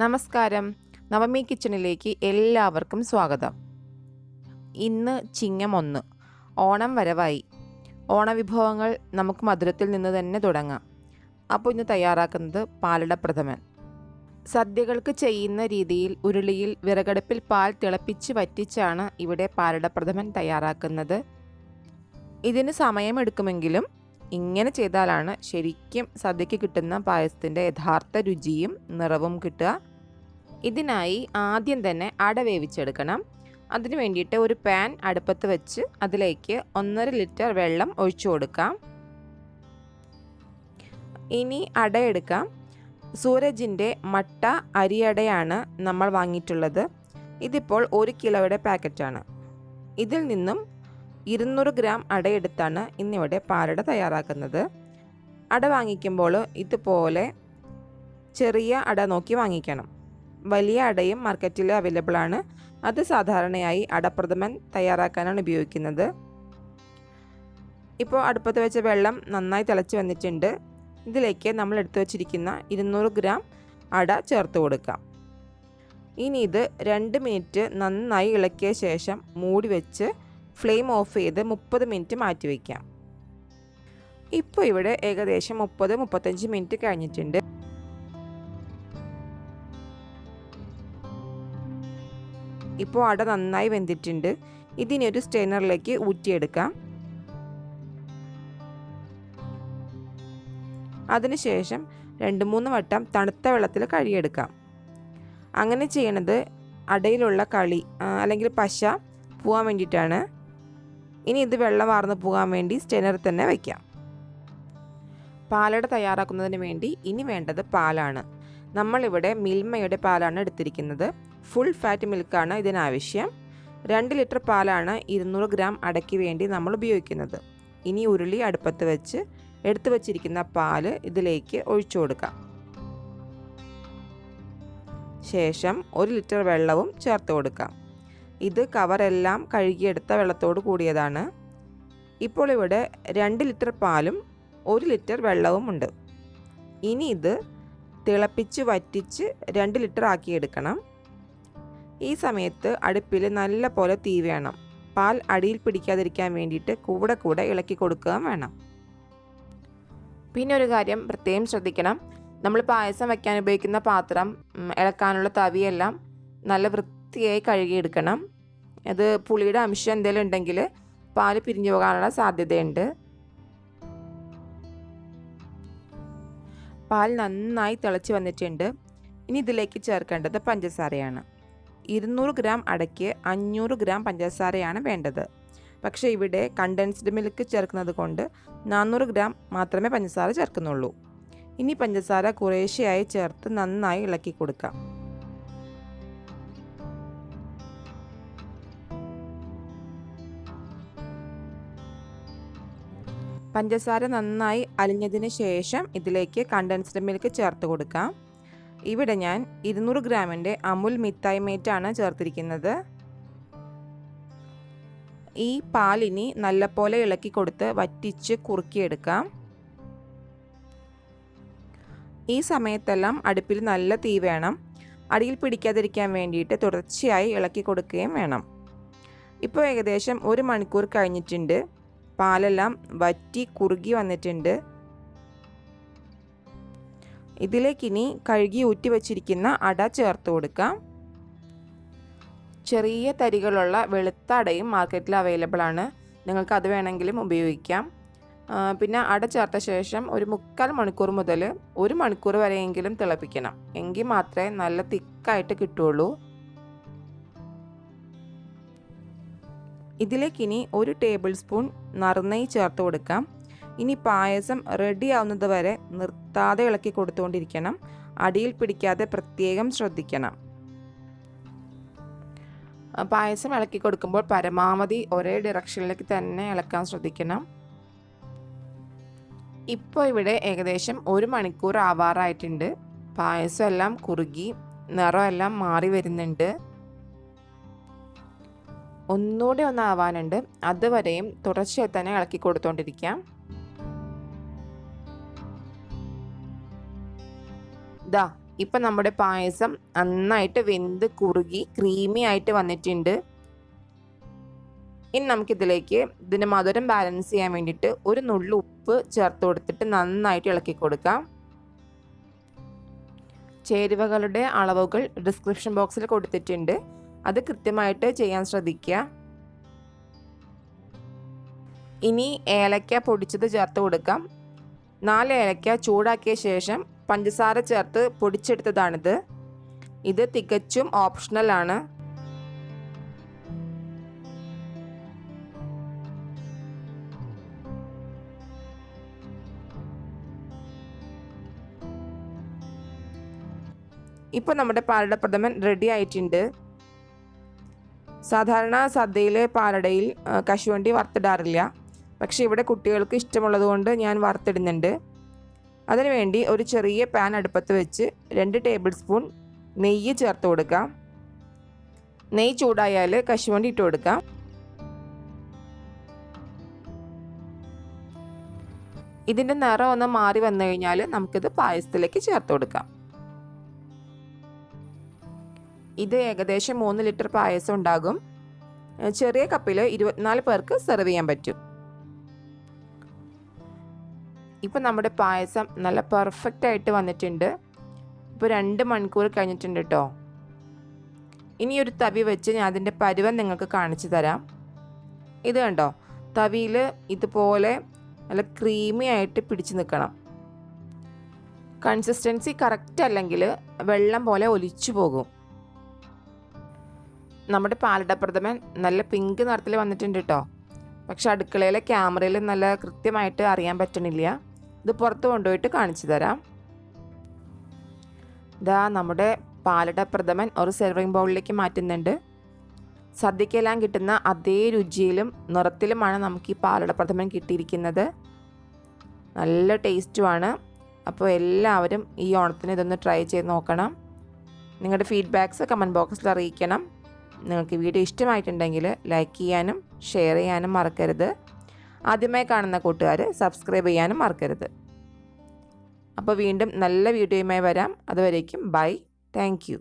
നമസ്കാരം. നവമി കിച്ചണിലേക്ക് എല്ലാവർക്കും സ്വാഗതം. ഇന്ന് ചിങ്ങം 1, ഓണം വരവായി. ഓണവിഭവങ്ങൾ നമുക്ക് മധുരത്തിൽ നിന്ന് തന്നെ തുടങ്ങാം. അപ്പോൾ ഇന്ന് തയ്യാറാക്കുന്നത് പാലടപ്രഥമൻ. സദ്യകൾക്ക് ചെയ്യുന്ന രീതിയിൽ ഉരുളിയിൽ വിറകടുപ്പിൽ പാൽ തിളപ്പിച്ച് വറ്റിച്ചാണ് ഇവിടെ പാലടപ്രഥമൻ തയ്യാറാക്കുന്നത്. ഇതിന് സമയമെടുക്കുമെങ്കിലും ഇങ്ങനെ ചെയ്താലാണ് ശരിക്കും സദ്യക്ക് കിട്ടുന്ന പായസത്തിൻ്റെ യഥാർത്ഥ രുചിയും നിറവും കിട്ടുക. ഇതിനായി ആദ്യം തന്നെ അട വേവിച്ചെടുക്കണം. അതിന് വേണ്ടിയിട്ട് ഒരു പാൻ അടുപ്പത്ത് വെച്ച് അതിലേക്ക് 1.5 ലിറ്റർ വെള്ളം ഒഴിച്ചു കൊടുക്കാം. ഇനി അട എടുക്കാം. സൂരജിൻ്റെ മട്ട അരിയടയാണ് നമ്മൾ വാങ്ങിയിട്ടുള്ളത്. ഇതിപ്പോൾ 1 കിലോയുടെ പാക്കറ്റാണ്. ഇതിൽ നിന്നും 200 ഗ്രാം അടയെടുത്താണ് ഇന്നിവിടെ പാലട തയ്യാറാക്കുന്നത്. അട വാങ്ങിക്കുമ്പോൾ ഇതുപോലെ ചെറിയ അട നോക്കി വാങ്ങിക്കണം. വലിയ അടയും മാർക്കറ്റിൽ അവൈലബിൾ ആണ്. അത് സാധാരണയായി അടപ്രഥമൻ തയ്യാറാക്കാനാണ് ഉപയോഗിക്കുന്നത്. ഇപ്പോൾ അടുപ്പത്ത് വെച്ച വെള്ളം നന്നായി തിളച്ച് വന്നിട്ടുണ്ട്. ഇതിലേക്ക് നമ്മൾ എടുത്തു വച്ചിരിക്കുന്ന 200 ഗ്രാം അട ചേർത്ത് കൊടുക്കാം. ഇനി ഇത് 2 മിനിറ്റ് നന്നായി ഇളക്കിയ ശേഷം മൂടി വെച്ച് ഫ്ലെയിം ഓഫ് ചെയ്ത് 30 മിനിറ്റ് മാറ്റി വയ്ക്കാം. ഇപ്പോൾ ഇവിടെ ഏകദേശം 30-35 മിനിറ്റ് കഴിഞ്ഞിട്ടുണ്ട്. ഇപ്പോൾ അട നന്നായി വെന്തിട്ടുണ്ട്. ഇതിനൊരു സ്റ്റെയിനറിലേക്ക് ഊറ്റിയെടുക്കാം. അതിനുശേഷം 2-3 വട്ടം തണുത്ത വെള്ളത്തിൽ കഴുകിയെടുക്കാം. അങ്ങനെ ചെയ്യണത് അടയിലുള്ള കളി അല്ലെങ്കിൽ പശ പോകാൻ വേണ്ടിയിട്ടാണ്. ഇനി ഇത് വെള്ളം വാർന്ന് പോകാൻ വേണ്ടി സ്റ്റെയിനറിൽ തന്നെ വയ്ക്കാം. പാലട തയ്യാറാക്കുന്നതിന് വേണ്ടി ഇനി വേണ്ടത് പാലാണ്. നമ്മളിവിടെ മിൽമയുടെ പാലാണ് എടുത്തിരിക്കുന്നത്. ഫുൾ ഫാറ്റ് മിൽക്കാണ് ഇതിനാവശ്യം. 2 ലിറ്റർ പാലാണ് 200 ഗ്രാം അടയ്ക്ക് വേണ്ടി നമ്മൾ ഉപയോഗിക്കുന്നത്. ഇനി ഉരുളി അടുപ്പത്ത് വെച്ച് എടുത്തു വച്ചിരിക്കുന്ന പാല് ഇതിലേക്ക് ഒഴിച്ചു കൊടുക്കാം. ശേഷം 1 ലിറ്റർ വെള്ളവും ചേർത്ത് കൊടുക്കാം. ഇത് കവറെല്ലാം കഴുകിയെടുത്ത വെള്ളത്തോട് കൂടിയതാണ്. ഇപ്പോൾ ഇവിടെ 2 ലിറ്റർ പാലും 1 ലിറ്റർ വെള്ളവും ഉണ്ട്. ഇനി ഇത് തിളപ്പിച്ച് വറ്റിച്ച് 2 ലിറ്റർ ആക്കിയെടുക്കണം. ഈ സമയത്ത് അടുപ്പിൽ നല്ല പോലെ തീ വേണം. പാൽ അടിയിൽ പിടിക്കാതിരിക്കാൻ വേണ്ടിയിട്ട് കൂടെ ഇളക്കി കൊടുക്കുകയും വേണം. പിന്നെ ഒരു കാര്യം പ്രത്യേകം ശ്രദ്ധിക്കണം. നമ്മൾ പായസം വയ്ക്കാൻ ഉപയോഗിക്കുന്ന പാത്രം, ഇളക്കാനുള്ള തവിയെല്ലാം നല്ല വൃത്തിയായി കഴുകിയെടുക്കണം. അത് പുളിയുടെ അംശം എന്തെങ്കിലും ഉണ്ടെങ്കിൽ പാല് പിരിഞ്ഞു പോകാനുള്ള സാധ്യതയുണ്ട്. പാൽ നന്നായി തിളച്ച് വന്നിട്ടുണ്ട്. ഇനി ഇതിലേക്ക് ചേർക്കേണ്ടത് പഞ്ചസാരയാണ്. 200 ഗ്രാം അടയ്ക്ക് 500 ഗ്രാം പഞ്ചസാരയാണ് വേണ്ടത്. പക്ഷേ ഇവിടെ കണ്ടൻസ്ഡ് മിൽക്ക് ചേർക്കുന്നത് കൊണ്ട് 400 ഗ്രാം മാത്രമേ പഞ്ചസാര ചേർക്കുന്നുള്ളൂ. ഇനി പഞ്ചസാര കുറേശ്ശെയായി ചേർത്ത് നന്നായി ഇളക്കി കൊടുക്കാം. പഞ്ചസാര നന്നായി അലിഞ്ഞതിന് ശേഷം ഇതിലേക്ക് കണ്ടൻസ്ഡ് മിൽക്ക് ചേർത്ത് കൊടുക്കാം. ഇവിടെ ഞാൻ 200 ഗ്രാമിൻ്റെ അമുൽ മിഠായി മേറ്റാണ് ചേർത്തിരിക്കുന്നത്. ഈ പാലിനി നല്ലപോലെ ഇളക്കി കൊടുത്ത് വറ്റിച്ച് കുറുക്കിയെടുക്കാം. ഈ സമയത്തെല്ലാം അടുപ്പിൽ നല്ല തീ വേണം. അടിയിൽ പിടിക്കാതിരിക്കാൻ വേണ്ടിയിട്ട് തുടർച്ചയായി ഇളക്കി കൊടുക്കുകയും വേണം. ഇപ്പോൾ ഏകദേശം 1 മണിക്കൂർ കഴിഞ്ഞിട്ടുണ്ട്. പാലെല്ലാം വറ്റി കുറുകി വന്നിട്ടുണ്ട്. ഇതിലേക്കിനി കഴുകി ഊറ്റി വച്ചിരിക്കുന്ന അട ചേർത്ത് കൊടുക്കാം. ചെറിയ തരികളുള്ള വെളുത്ത അടയും മാർക്കറ്റിൽ അവൈലബിൾ ആണ്. നിങ്ങൾക്ക് അത് വേണമെങ്കിലും ഉപയോഗിക്കാം. പിന്നെ അട ചേർത്ത ശേഷം ഒരു 3/4 മണിക്കൂർ മുതൽ 1 മണിക്കൂർ വരെയെങ്കിലും തിളപ്പിക്കണം. എങ്കിൽ മാത്രമേ നല്ല തിക്കായിട്ട് കിട്ടുള്ളൂ. ഇതിലേക്കിനി 1 ടേബിൾ സ്പൂൺ നറുനെയ്യ് ചേർത്ത് കൊടുക്കാം. ഇനി പായസം റെഡി ആവുന്നത് വരെ നിർത്താതെ ഇളക്കി കൊടുത്തുകൊണ്ടിരിക്കണം. അടിയിൽ പിടിക്കാതെ പ്രത്യേകം ശ്രദ്ധിക്കണം. പായസം ഇളക്കി കൊടുക്കുമ്പോൾ പരമാവധി ഒരേ ഡയറക്ഷനിലേക്ക് തന്നെ ഇളക്കാൻ ശ്രദ്ധിക്കണം. ഇപ്പോൾ ഇവിടെ ഏകദേശം 1 മണിക്കൂർ ആവാറായിട്ടുണ്ട്. പായസം എല്ലാം കുറുകി നിറമെല്ലാം മാറി വരുന്നുണ്ട്. ഒന്നുകൂടെ ആവാനുണ്ട്. അതുവരെയും തുടർച്ചയായി തന്നെ ഇളക്കി കൊടുത്തുകൊണ്ടിരിക്കാം. ഇപ്പം നമ്മുടെ പായസം നന്നായിട്ട് വെന്ത് കുറുകി ക്രീമി ആയിട്ട് വന്നിട്ടുണ്ട്. ഇനി നമുക്കിതിലേക്ക് ഇതിൻ്റെ മധുരം ബാലൻസ് ചെയ്യാൻ വേണ്ടിയിട്ട് ഒരു നുള്ളു ഉപ്പ് ചേർത്ത് കൊടുത്തിട്ട് നന്നായിട്ട് ഇളക്കി കൊടുക്കാം. ചേരുവകളുടെ അളവുകൾ ഡിസ്ക്രിപ്ഷൻ ബോക്സിൽ കൊടുത്തിട്ടുണ്ട്, അത് കൃത്യമായിട്ട് ചെയ്യാൻ ശ്രദ്ധിക്കുക. ഇനി ഏലക്ക പൊടിച്ചത് ചേർത്ത് കൊടുക്കാം. 4 ഏലക്ക ചൂടാക്കിയ ശേഷം പഞ്ചസാര ചേർത്ത് പൊടിച്ചെടുത്തതാണിത്. ഇത് തികച്ചും ഓപ്ഷണലാണ്. ഇപ്പോൾ നമ്മുടെ പാലടപ്രഥമൻ റെഡി ആയിട്ടുണ്ട്. സാധാരണ സദ്യയിലെ പാലടയിൽ കശുവണ്ടി വറുത്തിടാറില്ല, പക്ഷേ ഇവിടെ കുട്ടികൾക്ക് ഇഷ്ടമുള്ളത് കൊണ്ട് ഞാൻ വറുത്തിടുന്നുണ്ട്. അതിനുവേണ്ടി ഒരു ചെറിയ പാൻ അടുപ്പത്ത് വെച്ച് 2 ടേബിൾ സ്പൂൺ നെയ്യ് ചേർത്ത് കൊടുക്കാം. നെയ്യ് ചൂടായാൽ കശുവണ്ടി ഇട്ട് കൊടുക്കാം. ഇതിൻ്റെ നിറം ഒന്ന് മാറി വന്നു കഴിഞ്ഞാൽ നമുക്കിത് പായസത്തിലേക്ക് ചേർത്ത് കൊടുക്കാം. ഇത് ഏകദേശം 3 ലിറ്റർ പായസം ഉണ്ടാകും. ചെറിയ കപ്പിൽ 24 പേർക്ക് സെർവ് ചെയ്യാൻ പറ്റും. ഇപ്പോൾ നമ്മുടെ പായസം നല്ല പെർഫെക്റ്റ് ആയിട്ട് വന്നിട്ടുണ്ട്. ഇപ്പോൾ 2 മണിക്കൂർ കഴിഞ്ഞിട്ടുണ്ട് കേട്ടോ. ഇനി ഒരു തവി വെച്ച് ഞാൻ അതിൻ്റെ പരുവം നിങ്ങൾക്ക് കാണിച്ചു തരാം. ഇത് കണ്ടോ, തവിയിൽ ഇതുപോലെ നല്ല ക്രീമി ആയിട്ട് പിടിച്ച് നിൽക്കണം. കൺസിസ്റ്റൻസി കറക്റ്റ് അല്ലെങ്കിൽ വെള്ളം പോലെ ഒലിച്ചു പോകും. നമ്മുടെ പാലടപ്രഥമൻ നല്ല പിങ്ക് നിറത്തിൽ വന്നിട്ടുണ്ട് കേട്ടോ. പക്ഷെ അടുക്കളയിലെ ക്യാമറയിൽ നല്ല കൃത്യമായിട്ട് അറിയാൻ പറ്റണില്ല. ഇത് പുറത്ത് കൊണ്ടുപോയിട്ട് കാണിച്ചു തരാം. ഇതാ നമ്മുടെ പാലടപ്രഥമൻ ഒരു സെർവിങ് ബൗളിലേക്ക് മാറ്റുന്നുണ്ട്. സദ്യക്കെല്ലാം കിട്ടുന്ന അതേ രുചിയിലും നിറത്തിലുമാണ് നമുക്ക് ഈ പാലടപ്രഥമൻ കിട്ടിയിരിക്കുന്നത്. നല്ല ടേസ്റ്റുമാണ്. അപ്പോൾ എല്ലാവരും ഈ ഓണത്തിന് ഇതൊന്ന് ട്രൈ ചെയ്ത് നോക്കണം. നിങ്ങളുടെ ഫീഡ്ബാക്ക്സ് കമൻറ്റ് ബോക്സിൽ അറിയിക്കണം. നിങ്ങൾക്ക് വീഡിയോ ഇഷ്ടമായിട്ടുണ്ടെങ്കിൽ ലൈക്ക് ചെയ്യാനും ഷെയർ ചെയ്യാനും മറക്കരുത്. ആദ്യമായി കാണുന്ന കൂട്ടുകാർ സബ്സ്ക്രൈബ് ചെയ്യാനും മറക്കരുത്. അപ്പോൾ വീണ്ടും നല്ല വീഡിയോയുമായി വരാം. അതുവരേക്കും ബൈ. Thank you.